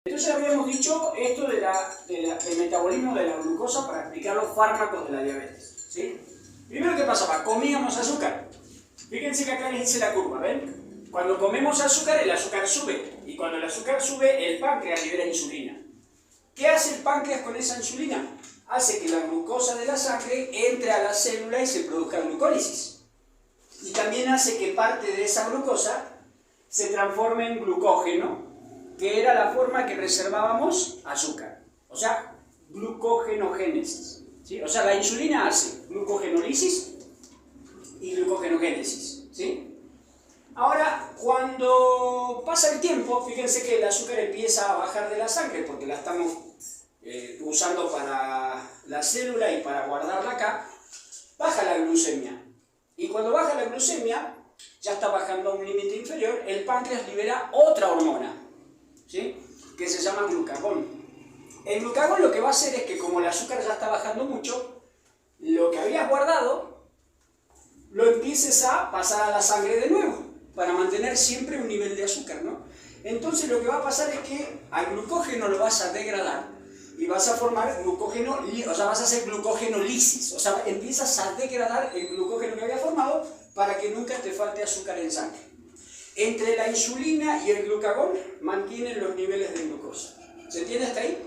Entonces habíamos dicho esto del metabolismo de la glucosa para explicar los fármacos de la diabetes, ¿sí? Primero, ¿qué pasaba? Comíamos azúcar. Fíjense que acá les hice la curva, ¿ven? Cuando comemos azúcar, el azúcar sube. Y cuando el azúcar sube, el páncreas libera insulina. ¿Qué hace el páncreas con esa insulina? Hace que la glucosa de la sangre entre a la célula y se produzca glucólisis. Y también hace que parte de esa glucosa se transforme en glucógeno, que era la forma que reservábamos azúcar. O sea, glucogenogénesis, ¿sí? O sea, la insulina hace glucogenólisis y glucogenogénesis, ¿sí? Ahora, cuando pasa el tiempo, fíjense que el azúcar empieza a bajar de la sangre porque la estamos usando para la célula y para guardarla acá, baja la glucemia. Y cuando baja la glucemia, ya está bajando a un límite inferior, el páncreas libera otra hormona, ¿sí? Que se llama glucagón. El glucagón lo que va a hacer es que como el azúcar ya está bajando mucho, lo que habías guardado lo empieces a pasar a la sangre de nuevo, para mantener siempre un nivel de azúcar, ¿no? Entonces lo que va a pasar es que al glucógeno lo vas a degradar y vas a formar glucógeno, o sea, vas a hacer glucogenolisis, o sea, empiezas a degradar el glucógeno que había formado para que nunca te falte azúcar en sangre. Entre la insulina y el glucagón mantienen los niveles de glucosa. ¿Se entiende hasta ahí?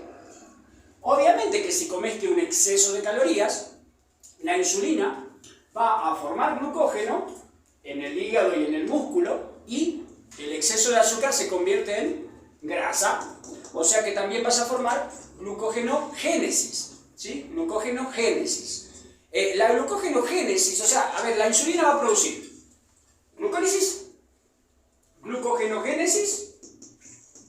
Obviamente que si comeste un exceso de calorías, la insulina va a formar glucógeno en el hígado y en el músculo y el exceso de azúcar se convierte en grasa. O sea que también vas a formar glucogenogénesis, ¿sí? Glucogenogénesis. La glucogenogénesis, o sea, a ver, la insulina va a producir glucólisis, glucogenogénesis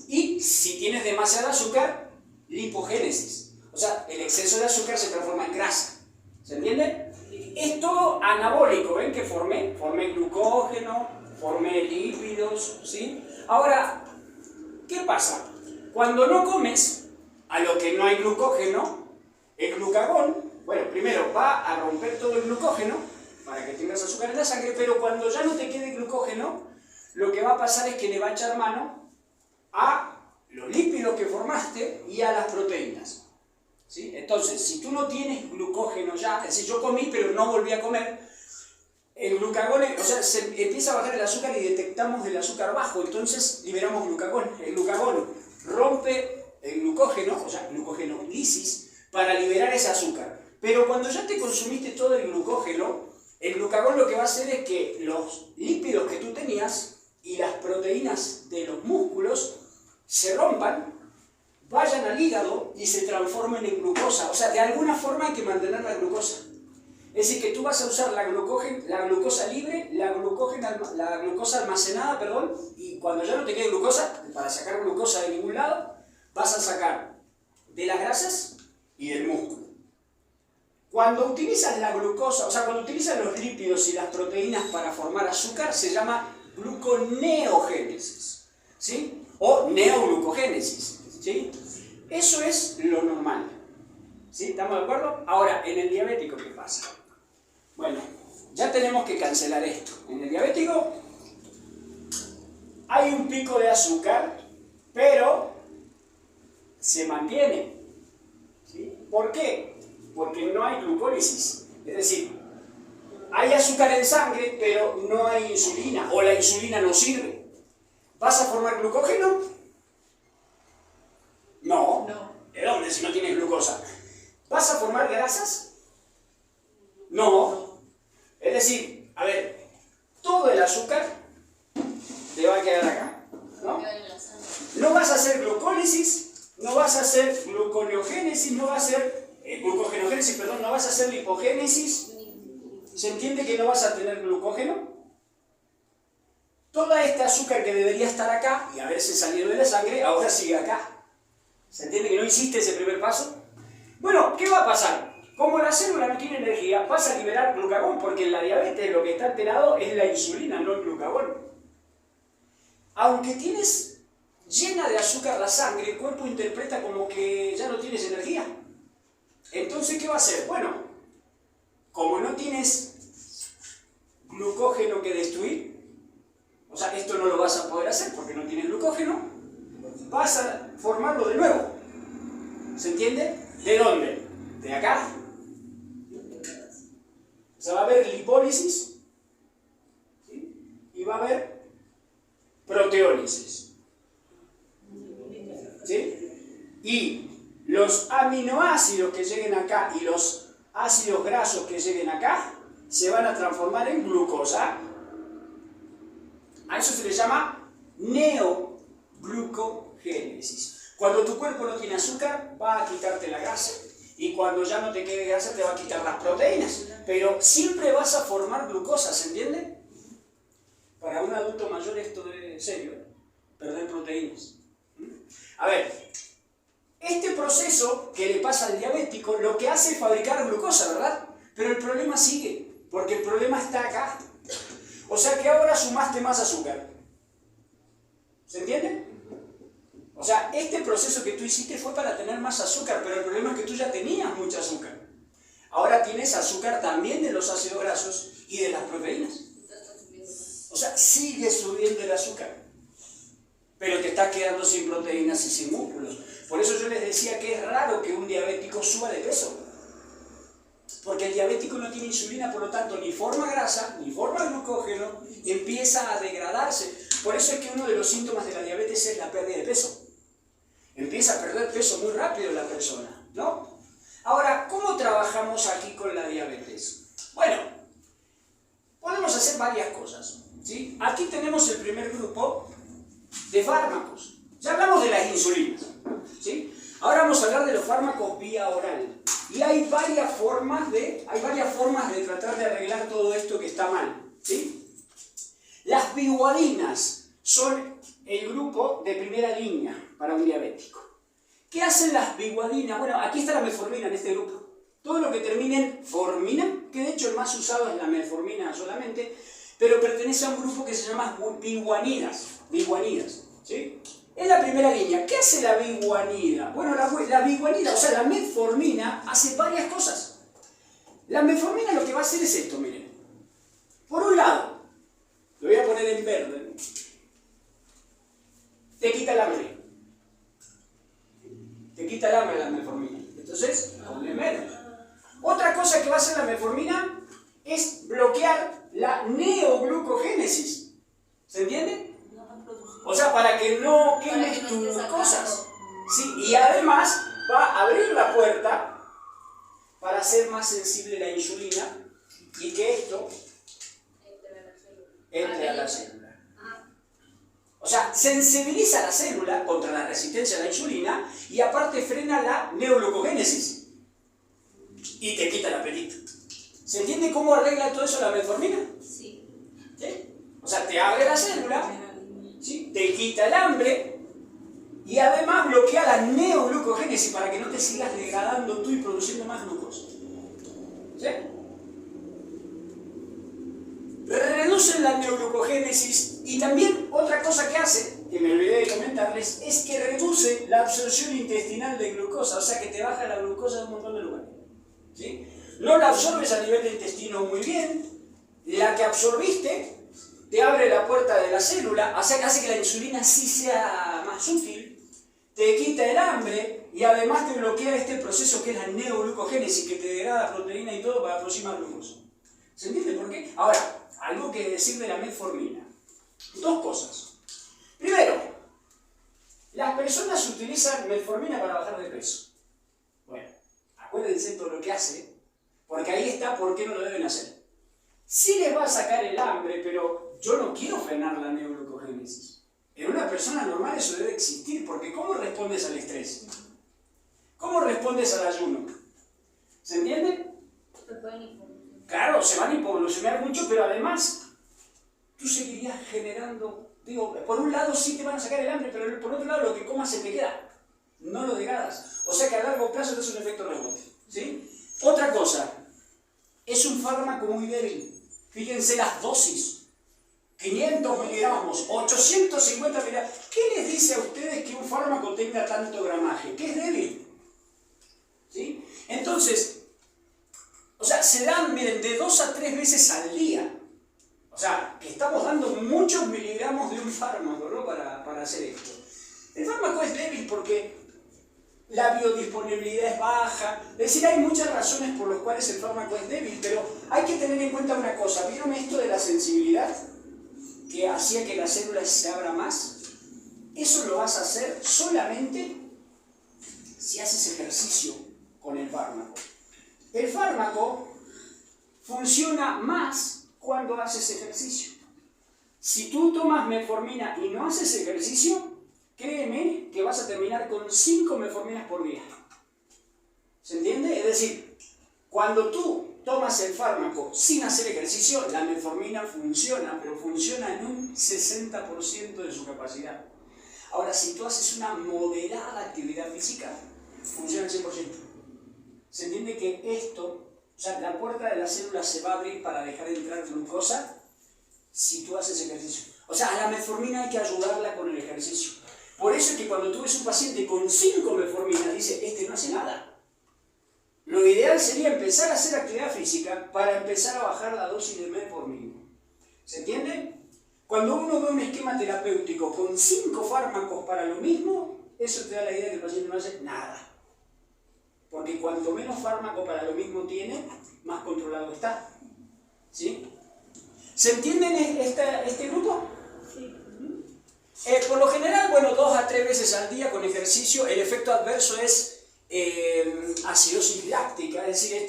y, si tienes demasiado azúcar, lipogénesis. O sea, el exceso de azúcar se transforma en grasa. ¿Se entiende? Es todo anabólico, ¿ven? Que formé glucógeno, formé lípidos, ¿sí? Ahora, ¿qué pasa? Cuando no comes, a lo que no hay glucógeno, el glucagón, bueno, primero va a romper todo el glucógeno para que tengas azúcar en la sangre, pero cuando ya no te quede glucógeno, lo que va a pasar es que le va a echar mano a los lípidos que formaste y a las proteínas, ¿sí? Entonces, si tú no tienes glucógeno ya, es decir, yo comí pero no volví a comer, el glucagón, o sea, se empieza a bajar el azúcar y detectamos el azúcar bajo, entonces liberamos glucagón. El glucagón rompe el glucógeno, o sea, glucogenolisis, para liberar ese azúcar. Pero cuando ya te consumiste todo el glucógeno, el glucagón lo que va a hacer es que los lípidos que tú tenías y las proteínas de los músculos se rompan, vayan al hígado y se transformen en glucosa. O sea, de alguna forma hay que mantener la glucosa. Es decir, que tú vas a usar la glucosa libre, la glucosa almacenada, perdón, y cuando ya no te quede glucosa, para sacar glucosa de ningún lado, vas a sacar de las grasas y del músculo. Cuando utilizas la glucosa, o sea, cuando utilizas los lípidos y las proteínas para formar azúcar, se llama gluconeogénesis, ¿sí? O neoglucogénesis, ¿sí? Eso es lo normal, ¿sí? ¿Estamos de acuerdo? Ahora, en el diabético, ¿qué pasa? Bueno, ya tenemos que cancelar esto. En el diabético hay un pico de azúcar, pero se mantiene, ¿sí? ¿Por qué? Porque no hay glucólisis. Es decir, hay azúcar en sangre, pero no hay insulina, o la insulina no sirve. ¿Vas a formar glucógeno? No. ¿De dónde si no tienes glucosa? ¿Vas a formar grasas? No. Es decir, a ver, todo el azúcar te va a quedar acá, ¿no? No vas a hacer glucólisis, no vas a hacer gluconeogénesis, no vas a hacer glucogenogénesis, perdón, no vas a hacer lipogénesis. ¿Se entiende que no vas a tener glucógeno? Toda esta azúcar que debería estar acá y haberse salido de la sangre, ahora sigue acá. ¿Se entiende que no hiciste ese primer paso? Bueno, ¿qué va a pasar? Como la célula no tiene energía, vas a liberar glucagón, porque en la diabetes lo que está alterado es la insulina, no el glucagón. Aunque tienes llena de azúcar la sangre, el cuerpo interpreta como que ya no tienes energía. Entonces, ¿qué va a hacer? Bueno, como no tienes glucógeno que destruir, o sea, esto no lo vas a poder hacer porque no tienes glucógeno, vas a formarlo de nuevo. ¿Se entiende? ¿De dónde? De acá. O sea, va a haber lipólisis, ¿sí? Y va a haber proteólisis, ¿sí? Y los aminoácidos que lleguen acá y los ácidos grasos que lleguen acá se van a transformar en glucosa. A eso se le llama neoglucogénesis. Cuando tu cuerpo no tiene azúcar, va a quitarte la grasa. Y cuando ya no te quede grasa, te va a quitar las proteínas. Pero siempre vas a formar glucosa, ¿se entiende? Para un adulto mayor esto es serio, ¿eh? Perder proteínas. A ver, este proceso que le pasa al diabético, lo que hace es fabricar glucosa, ¿verdad? Pero el problema sigue, porque el problema está acá. O sea que ahora sumaste más azúcar. ¿Se entiende? O sea, este proceso que tú hiciste fue para tener más azúcar, pero el problema es que tú ya tenías mucha azúcar. Ahora tienes azúcar también de los ácidos grasos y de las proteínas. O sea, sigue subiendo el azúcar, pero te estás quedando sin proteínas y sin músculos. Por eso yo les decía que es raro que un diabético suba de peso. Porque el diabético no tiene insulina, por lo tanto, ni forma grasa, ni forma glucógeno, empieza a degradarse. Por eso es que uno de los síntomas de la diabetes es la pérdida de peso. Empieza a perder peso muy rápido la persona, ¿no? Ahora, ¿cómo trabajamos aquí con la diabetes? Bueno, podemos hacer varias cosas, ¿sí? Aquí tenemos el primer grupo de fármacos. Ya hablamos de las insulinas, ¿sí? Ahora vamos a hablar de los fármacos vía oral. Y hay varias formas de tratar de arreglar todo esto que está mal, ¿sí? Las biguadinas son el grupo de primera línea para un diabético. ¿Qué hacen las biguadinas? Bueno, aquí está la metformina en este grupo. Todo lo que termine en formina, que de hecho el más usado es la metformina solamente, pero pertenece a un grupo que se llama biguanidas, ¿sí? Es la primera línea. ¿Qué hace la biguanida? Bueno, la biguanida, o sea, la metformina, hace varias cosas. La metformina lo que va a hacer es esto, miren. Por un lado, lo voy a poner en verde, te quita el hambre. Te quita el hambre la metformina. Entonces, ponle en verde. Otra cosa que va a hacer la metformina es bloquear la neoglucogénesis. ¿Se entiende? O sea, para que no quemes tus cosas. Sí, y además va a abrir la puerta para hacer más sensible la insulina y que esto entre a la célula. O sea, sensibiliza la célula contra la resistencia a la insulina y aparte frena la neoglucogénesis y te quita el apetito. ¿Se entiende cómo arregla todo eso la metformina? Sí. ¿Sí? O sea, te abre la célula, ¿sí? Te quita el hambre y además bloquea la neoglucogénesis para que no te sigas degradando tú y produciendo más glucosa. ¿Sí? Reducen la neoglucogénesis y también otra cosa que hace, que me olvidé de comentarles, es que reduce la absorción intestinal de glucosa, o sea que te baja la glucosa de un montón de lugares. ¿Sí? No la absorbes a nivel de intestino muy bien, la que absorbiste te abre la puerta de la célula, o sea que hace que la insulina sí sea más útil, te quita el hambre y además te bloquea este proceso que es la neoglucogénesis, que te degrada proteína y todo para producir más glucosa. ¿Se entiende por qué? Ahora, algo que decir de la metformina. Dos cosas. Primero, las personas utilizan metformina para bajar de peso. Bueno, acuérdense todo lo que hace, porque ahí está por qué no lo deben hacer. Sí les va a sacar el hambre, pero yo no quiero frenar la neoglucogénesis. En una persona normal eso debe existir, porque ¿cómo respondes al estrés? ¿Cómo respondes al ayuno? ¿Se entiende? Claro, se van a hipovolucionar mucho, pero además tú seguirías generando, digo, por un lado sí te van a sacar el hambre, pero por otro lado lo que comas se te queda, no lo degradas. O sea que a largo plazo te hace un efecto rebote, ¿sí? Otra cosa, es un fármaco muy débil. Fíjense las dosis, 500 miligramos, 850 miligramos. ¿Qué les dice a ustedes que un fármaco tenga tanto gramaje? Que es débil, ¿sí? Entonces, o sea, se dan, miren, de 2 a 3 veces al día. O sea, que estamos dando muchos miligramos de un fármaco, ¿no? Para hacer esto. El fármaco es débil porque la biodisponibilidad es baja. Es decir, hay muchas razones por las cuales el fármaco es débil, pero hay que tener en cuenta una cosa. ¿Vieron esto de la sensibilidad? Que hacía que la célula se abra más. Eso lo vas a hacer solamente si haces ejercicio con el fármaco. El fármaco funciona más cuando haces ejercicio. Si tú tomas metformina y no haces ejercicio, créeme que vas a terminar con 5 metforminas por día. ¿Se entiende? Es decir, cuando tú tomas el fármaco sin hacer ejercicio, la metformina funciona, pero funciona en un 60% de su capacidad. Ahora, si tú haces una moderada actividad física, funciona al 100%. ¿Se entiende que esto, o sea, la puerta de la célula se va a abrir para dejar entrar glucosa si tú haces ejercicio? O sea, a la metformina hay que ayudarla con el ejercicio. Por eso es que cuando tú ves un paciente con 5 metforminas, dice, este no hace nada. Lo ideal sería empezar a hacer actividad física para empezar a bajar la dosis de metformina. ¿Se entiende? Cuando uno ve un esquema terapéutico con 5 fármacos para lo mismo, eso te da la idea de que el paciente no hace nada. Porque cuanto menos fármaco para lo mismo tiene, más controlado está. ¿Sí? ¿Se entiende este grupo? Sí. Por lo general, bueno, 2 a 3 veces al día con ejercicio, el efecto adverso es acidosis láctica, es decir,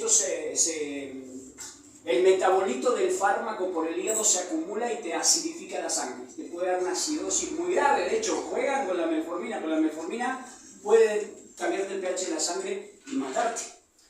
el metabolito del fármaco por el hígado se acumula y te acidifica la sangre. Te puede dar una acidosis muy grave. De hecho, juegan con la metformina puede cambiarte el pH de la sangre y matarte.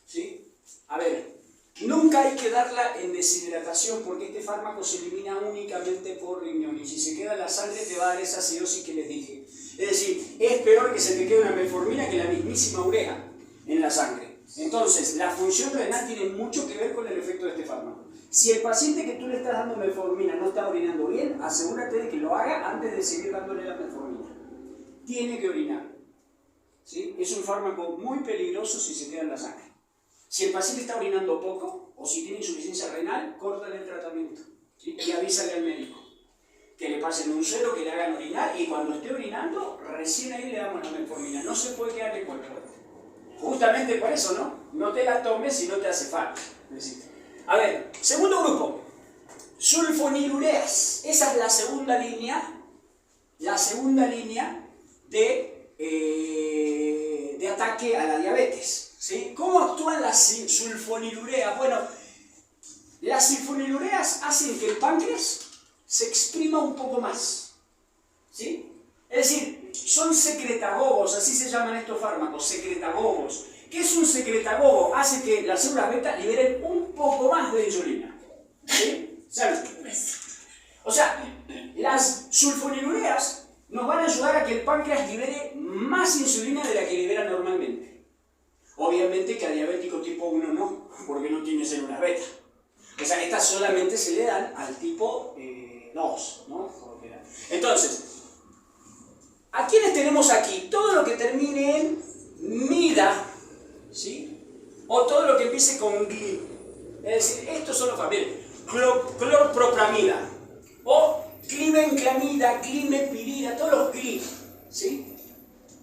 ¿Sí? A ver, nunca hay que darla en deshidratación porque este fármaco se elimina únicamente por riñón y si se queda en la sangre te va a dar esa acidosis que les dije. Es decir, es peor que se te quede una metformina que la mismísima urea en la sangre. Entonces, la función renal tiene mucho que ver con el efecto de este fármaco. Si el paciente que tú le estás dando metformina no está orinando bien, asegúrate de que lo haga antes de seguir dándole la metformina. Tiene que orinar. ¿Sí? Es un fármaco muy peligroso si se queda en la sangre. Si el paciente está orinando poco o si tiene insuficiencia renal, córtale el tratamiento. ¿Sí? Y avísale al médico que le pasen un suero, que le hagan orinar y cuando esté orinando, recién ahí le damos la metformina. No se puede quedar de cuerpo. Justamente por eso, ¿no? No te la tomes si no te hace falta. A ver, segundo grupo. Sulfonilureas. Esa es la segunda línea. La segunda línea de ataque a la diabetes. ¿Sí? ¿Cómo actúan las sulfonilureas? Bueno, las sulfonilureas hacen que el páncreas se exprima un poco más. ¿Sí? Es decir, son secretagogos, así se llaman estos fármacos, secretagogos. ¿Qué es un secretagogo? Hace que las células beta liberen un poco más de insulina. ¿Sí? ¿Saben? O sea, las sulfonilureas nos van a ayudar a que el páncreas libere más insulina de la que libera normalmente. Obviamente que a diabético tipo 1 no, porque no tiene células beta. O sea, estas solamente se le dan al tipo 2, ¿no? Entonces, ¿a quiénes tenemos aquí? Todo lo que termine en mida, ¿sí? O todo lo que empiece con gli. Es decir, estos son los familiares. Clorpropramida, o glibenclamida, glimepirida, todos los gli, ¿sí?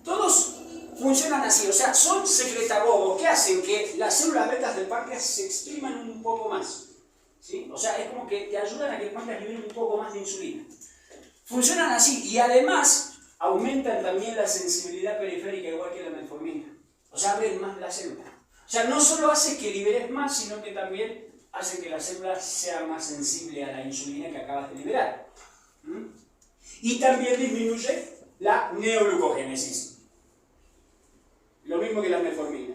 Todos funcionan así, o sea, son secretagogos que hacen que las células betas del páncreas se expriman un poco más, ¿sí? O sea, es como que te ayudan a que el páncreas libere un poco más de insulina. Funcionan así y además aumentan también la sensibilidad periférica igual que la metformina. O sea, abren más la célula. O sea, no solo hace que liberes más, sino que también hace que la célula sea más sensible a la insulina que acabas de liberar. Y también disminuye la neoglucogénesis. Lo mismo que la metformina.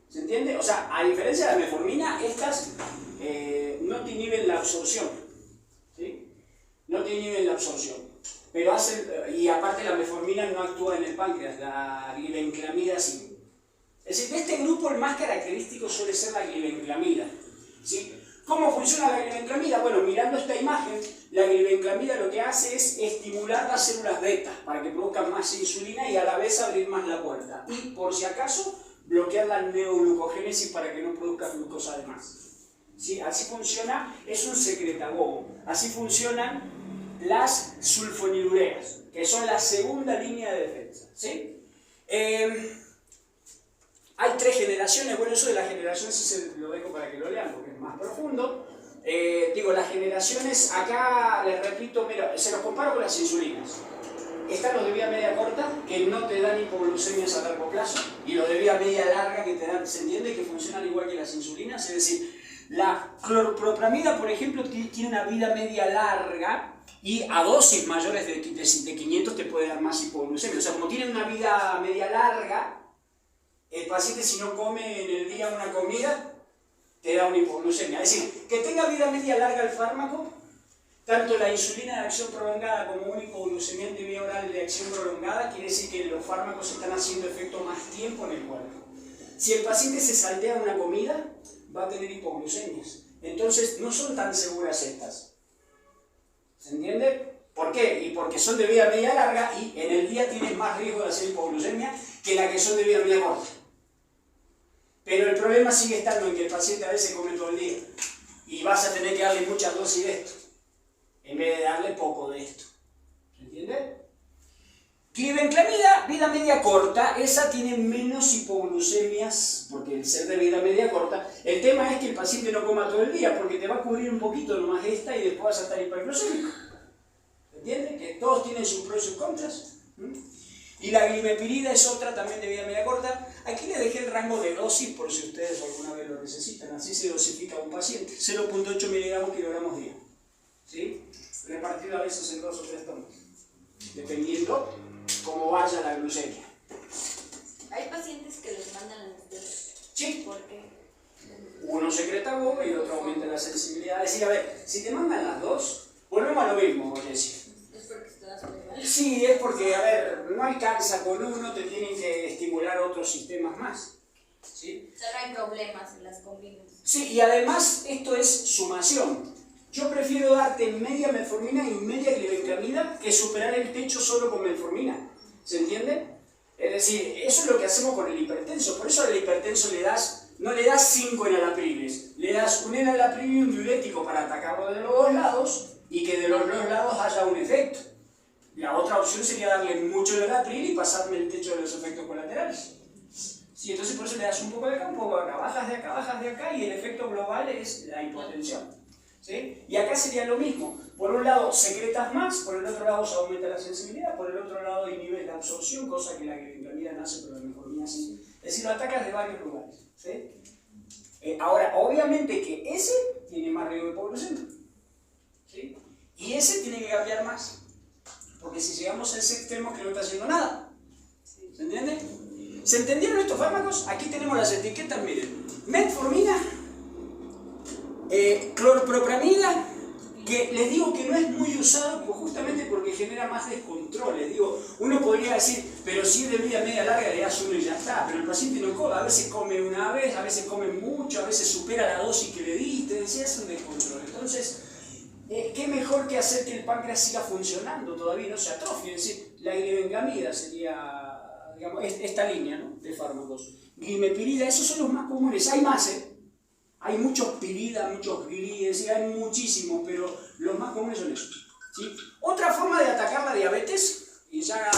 ¿Se entiende? O sea, a diferencia de la metformina, estas no te inhiben la absorción. ¿Sí? No te inhiben la absorción. Pero hacen, y aparte la metformina no actúa en el páncreas, la glibenclamida sí. Es decir, de este grupo el más característico suele ser la glibenclamida. ¿Sí? ¿Cómo funciona la glibenclamida? Bueno, mirando esta imagen, la glibenclamida lo que hace es estimular las células beta para que produzcan más insulina y a la vez abrir más la puerta. Y por si acaso, bloquear la neoglucogénesis para que no produzca glucosa de más. ¿Sí? Así funciona, es un secretagogo. Así funcionan las sulfonilureas, que son la segunda línea de defensa, ¿sí? Hay 3 generaciones, bueno, eso de las generaciones sí se lo dejo para que lo lean porque es más profundo. Digo, las generaciones, acá les repito, mira, se los comparo con las insulinas. Están los de vida media corta, que no te dan hipoglucemias a largo plazo, y los de vida media larga, que te dan, se entiende que funcionan igual que las insulinas, es decir, la clorpropramida, por ejemplo, tiene una vida media larga, y a dosis mayores de 500 te puede dar más hipoglucemia. O sea, como tiene una vida media larga, el paciente si no come en el día una comida, te da una hipoglucemia. Es decir, que tenga vida media larga el fármaco, tanto la insulina de acción prolongada como un hipoglucemiante vía oral de acción prolongada, quiere decir que los fármacos están haciendo efecto más tiempo en el cuerpo. Si el paciente se saltea una comida, va a tener hipoglucemias. Entonces, no son tan seguras estas. ¿Se entiende? ¿Por qué? Y porque son de vida media larga y en el día tienes más riesgo de hacer hipoglucemia que la que son de vida media corta. Pero el problema sigue estando en que el paciente a veces come todo el día y vas a tener que darle muchas dosis de esto en vez de darle poco de esto. ¿Se entiende? Glibenclamida, vida media corta, esa tiene menos hipoglucemias, porque el ser de vida media corta, el tema es que el paciente no coma todo el día, porque te va a cubrir un poquito nomás esta y después vas a estar hiperglucémico. ¿Entiendes? Que todos tienen sus pros y sus contras. Y la glimepirida es otra también de vida media corta. Aquí les dejé el rango de dosis por si ustedes alguna vez lo necesitan. Así se dosifica a un paciente. 0.8 miligramos kilogramos día. ¿Sí? Repartido a veces en 2 o 3 tomas. Dependiendo cómo vaya la glucemia. Hay pacientes que les mandan los dos. Sí. ¿Por qué? Uno secreta agua y el otro aumenta la sensibilidad. Es decir, a ver, si te mandan las dos, volvemos a lo mismo, Jessie. Es porque estás muy mal. Sí, es porque, a ver, no alcanza con uno, te tienen que estimular otros sistemas más. ¿Sí? Solo hay problemas en las combinas. Sí, y además esto es sumación. Yo prefiero darte media metformina y media glibenclamida que superar el techo solo con metformina. ¿Se entiende? Es decir, eso es lo que hacemos con el hipertenso. Por eso al hipertenso no le das 5 enalapriles, le das un enalapril y un diurético para atacarlo de los dos lados y que de los dos lados haya un efecto. La otra opción sería darle mucho enalapril y pasarme el techo de los efectos colaterales. Sí, entonces por eso le das un poco de acá, un poco de acá, bajas de acá y el efecto global es la hipotensión. ¿Sí? Y acá sería lo mismo. Por un lado secretas más, por el otro lado se aumenta la sensibilidad, por el otro lado inhibes la absorción, cosa que la glibenclamida no hace, pero la metformina sí. Es decir, lo atacas de varios lugares. ¿Sí? Ahora, obviamente que ese tiene más riesgo de hipoglucemia. ¿Sí? Y ese tiene que cambiar más. Porque si llegamos a ese extremo que no está haciendo nada. ¿Se entiende? ¿Se entendieron estos fármacos? Aquí tenemos las etiquetas, miren. Metformina, clorpropramida, que les digo que no es muy usado justamente porque genera más descontrol. Les digo, uno podría decir, pero si es de vida media larga le das uno y ya está, pero el paciente no come, a veces come una vez, a veces come mucho, a veces supera la dosis que le diste, decía, es un descontrol. Entonces, ¿qué mejor que hacer que el páncreas siga funcionando todavía, no se atrofie? Es decir, la glibenclamida sería, digamos, esta línea, ¿no?, de fármacos. Glimepirida, esos son los más comunes, hay más, hay muchos pirida, muchos gli, es decir, hay muchísimos, pero los más comunes son esos. ¿Sí? Otra forma de atacar la diabetes, y ya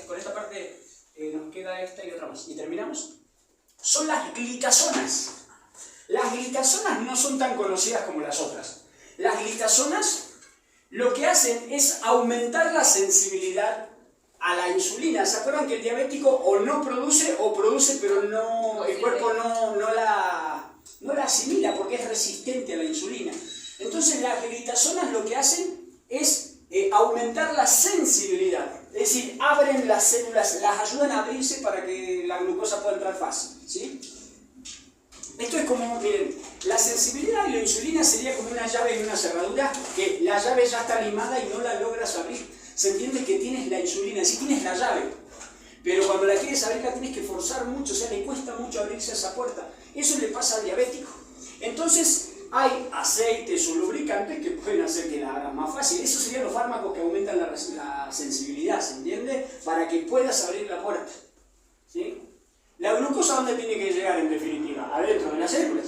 con esta parte nos queda esta y otra más, y terminamos, son las glicazonas. Las glicazonas no son tan conocidas como las otras. Las glicazonas lo que hacen es aumentar la sensibilidad a la insulina. ¿Se acuerdan que el diabético o no produce o produce pero no, el cuerpo no la asimila porque es resistente a la insulina? Entonces las glitazonas lo que hacen es aumentar la sensibilidad. Es decir, abren las células, las ayudan a abrirse para que la glucosa pueda entrar fácil. ¿Sí? Esto es como, miren, la sensibilidad y la insulina sería como una llave en una cerradura, que la llave ya está limada y no la logras abrir. Se entiende que tienes la insulina, sí tienes la llave, pero cuando la quieres abrir la tienes que forzar mucho, o sea, le cuesta mucho abrirse a esa puerta. Eso le pasa al diabético. Entonces, hay aceites o lubricantes que pueden hacer que la hagas más fácil. Esos serían los fármacos que aumentan la sensibilidad, ¿se entiende? Para que puedas abrir la puerta. ¿Sí? La glucosa, ¿dónde tiene que llegar en definitiva? Adentro de las células.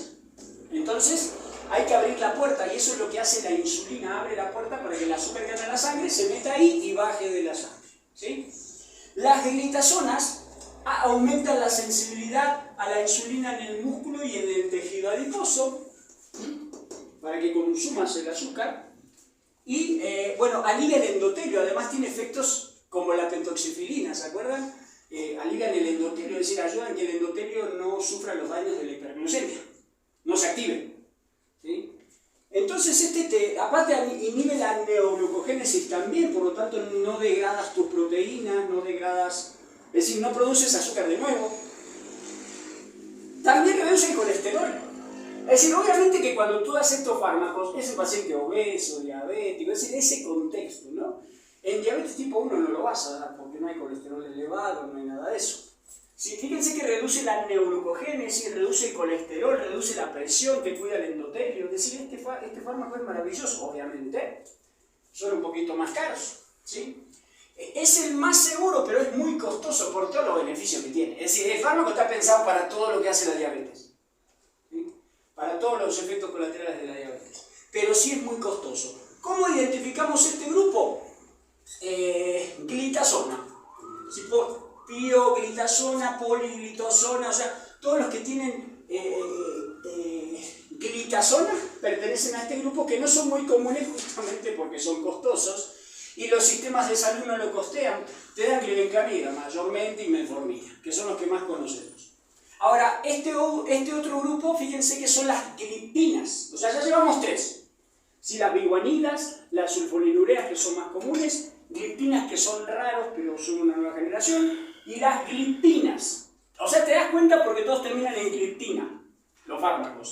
Entonces, hay que abrir la puerta y eso es lo que hace la insulina, abre la puerta para que el azúcar que anda en la sangre se meta ahí y baje de la sangre, ¿sí? Las glitazonas aumentan la sensibilidad a la insulina en el músculo y en el tejido adiposo, para que consumas el azúcar, y bueno, alivia el endotelio, además tiene efectos como la pentoxifilina, ¿se acuerdan? Alivian el endotelio, es decir, ayudan a que el endotelio no sufra los daños de la hiperglucemia, no se active, ¿sí? Entonces aparte inhibe la neoglucogénesis también, por lo tanto no degradas tus proteínas, es decir, no produces azúcar de nuevo. También reduce el colesterol. Es decir, obviamente que cuando tú das estos fármacos, ese paciente obeso, diabético, es decir, ese contexto, ¿no? En diabetes tipo 1 no lo vas a dar porque no hay colesterol elevado, no hay nada de eso. Sí, fíjense que reduce la neoglucogénesis, reduce el colesterol, reduce la presión, te cuida el endotelio. Es decir, este fármaco es maravilloso, obviamente. Son un poquito más caros, ¿sí? Es el más seguro, pero es muy costoso por todos los beneficios que tiene. Es decir, el fármaco está pensado para todo lo que hace la diabetes, ¿sí? Para todos los efectos colaterales de la diabetes. Pero sí es muy costoso. ¿Cómo identificamos este grupo? Glitazona. Pioglitazona, poliglitazona, o sea, todos los que tienen glitazona pertenecen a este grupo, que no son muy comunes justamente porque son costosos y los sistemas de salud no lo costean. Te dan glibenclamida mayormente y metformina, que son los que más conocemos. Ahora, este otro grupo, fíjense que son las glipinas, o sea, ya llevamos tres. Sí, las biguanidas, las sulfonilureas, que son más comunes, glipinas, que son raros pero son una nueva generación, y las glipinas. O sea, te das cuenta porque todos terminan en gliptina, los fármacos, ¿no?